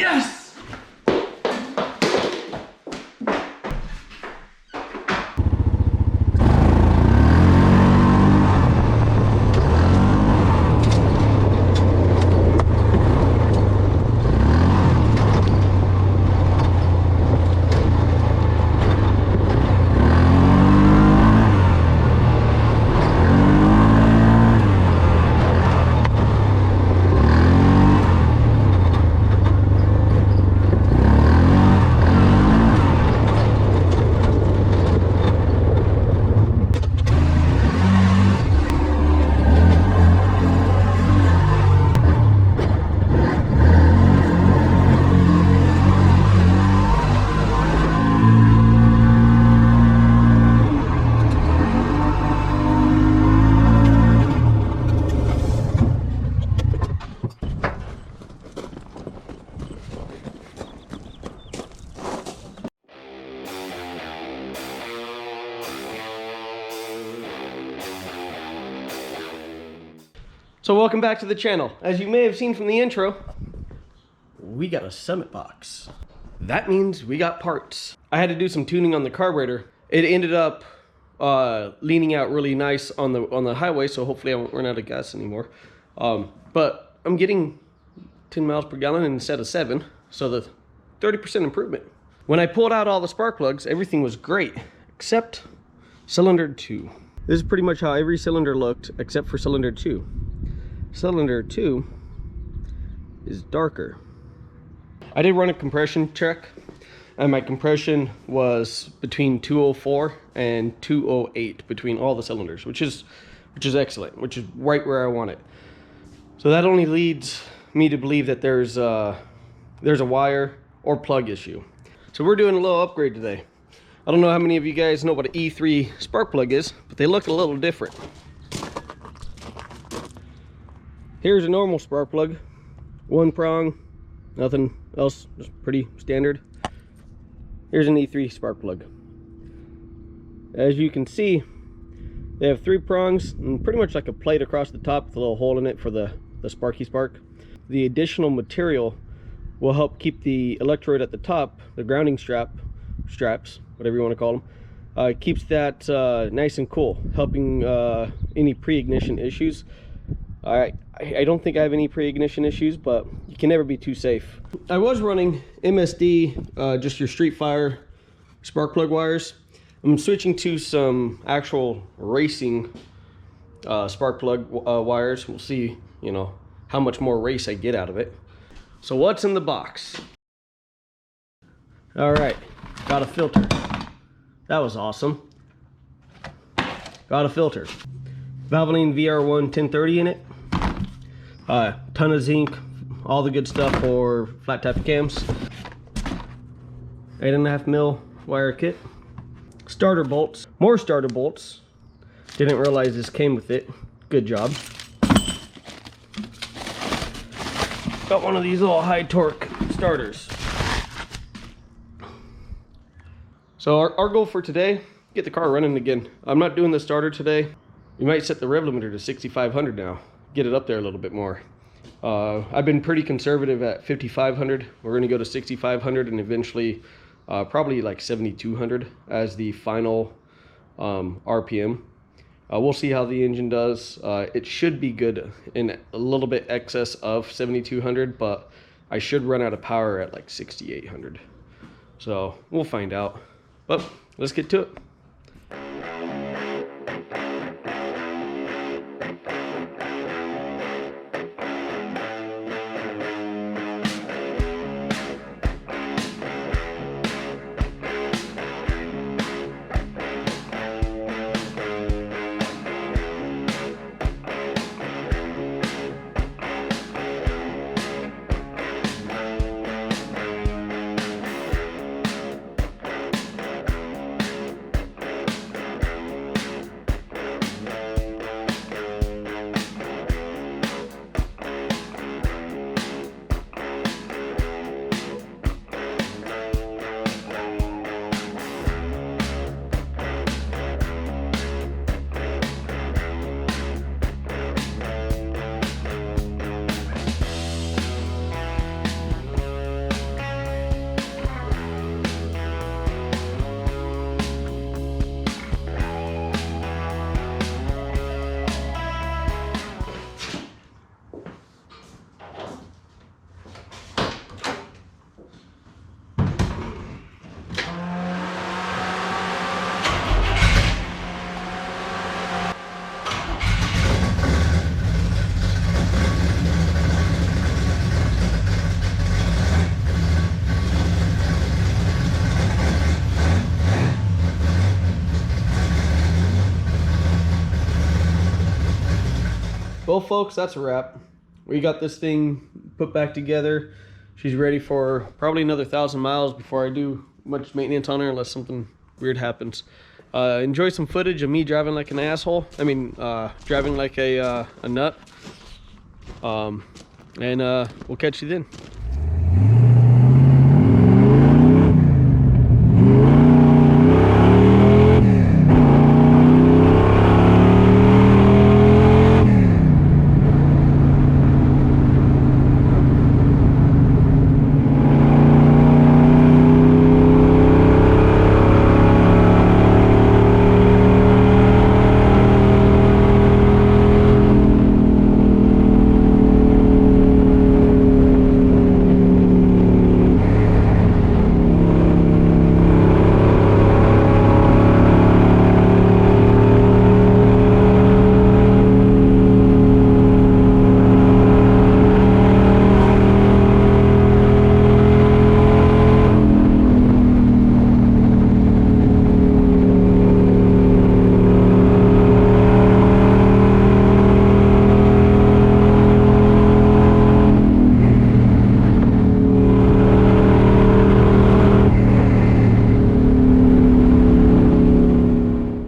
Yes! So welcome back to the channel. As you may have seen from the intro, we got a Summit box. That means we got parts. I had to do some tuning on the carburetor. It ended up leaning out really nice on the highway, so hopefully I won't run out of gas anymore. But I'm getting 10 miles per gallon instead of 7, so the 30% improvement. When I pulled out all the spark plugs, everything was great, except cylinder 2. This is pretty much how every cylinder looked, except for cylinder 2. Cylinder 2 is darker. I did run a compression check, and my compression was between 204 and 208 between all the cylinders, which is excellent, which is right where I want it. So that only leads me to believe that there's a wire or plug issue. So we're doing a little upgrade today. I don't know how many of you guys know what an E3 spark plug is, but they look a little different. Here's a normal spark plug, 1 prong, nothing else, just pretty standard. Here's an E3 spark plug. As you can see, they have 3 prongs and pretty much like a plate across the top with a little hole in it for the sparky spark. The additional material will help keep the electrode at the top, the grounding straps, whatever you want to call them, keeps that nice and cool, helping any pre-ignition issues. I don't think I have any pre-ignition issues, but you can never be too safe. I was running MSD, just your Street Fire spark plug wires. I'm switching to some actual racing spark plug wires. We'll see, you know, how much more race I get out of it. So what's in the box? All right, got a filter. That was awesome. Got a filter. Valvoline VR1 1030 in it. Ton of zinc, all the good stuff for flat tap cams. 8.5 mil wire kit. Starter bolts, more starter bolts. Didn't realize this came with it. Good job. Got one of these little high torque starters. So our goal for today, get the car running again. I'm not doing the starter today. We might set the rev limiter to 6,500 now. Get it up there a little bit more. I've been pretty conservative at 5,500. We're going to go to 6,500 and eventually probably like 7,200 as the final RPM. We'll see how the engine does. It should be good in a little bit excess of 7,200, but I should run out of power at like 6,800. So we'll find out. But let's get to it. Well, folks, that's a wrap. We got this thing put back together. She's ready for probably another 1,000 miles before I do much maintenance on her, unless something weird happens. Enjoy some footage of me driving like an asshole. I mean, driving like a nut. And we'll catch you then.